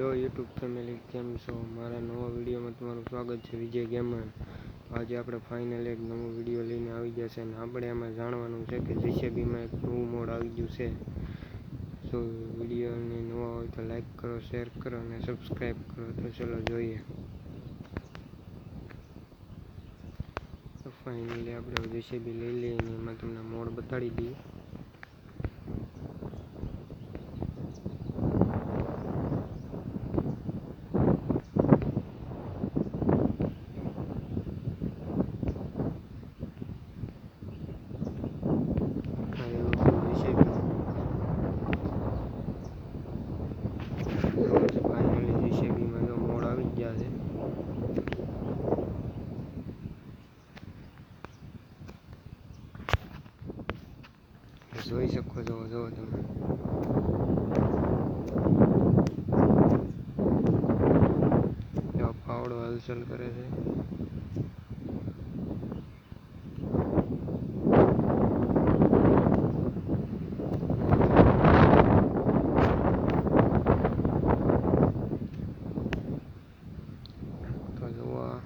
Hello YouTube family, કેમ છો? મારા નવા વિડીયોમાં તમારું સ્વાગત છે. વિજય ગેમર. આજે આપણે ફાઇનલ એક નવો વિડીયો લઈને આવી ગયા છે અને આપણે એમાં જાણવાનું છે કે જીસીબીમાં એક નવું મોડ આવી ગયું છે. તો વિડીયોને નવા હોય તો લાઈક કરો, શેર કરો અને સબસ્ક્રાઈબ કરો. તો ચલો જોઈએ. તો ફાઇનલી આપણે જીસીબી લઈ લઈએ અને એમાં તમને મોડ બતાડી દઈએ. ફાઇનલી જીસીબીમાં તો મોડ આવી ગયા છે. જોઈ શકો છો, જો તમે પાવડો હલચલ કરે છે. તો જોવા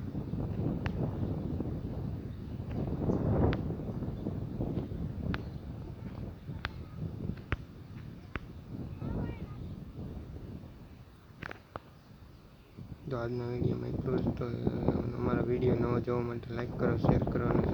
તો આજના વિડીયોમાં એટલું જ. તો અમારા વિડીયો નવો જોવા માટે લાઈક કરો, શેર કરો અને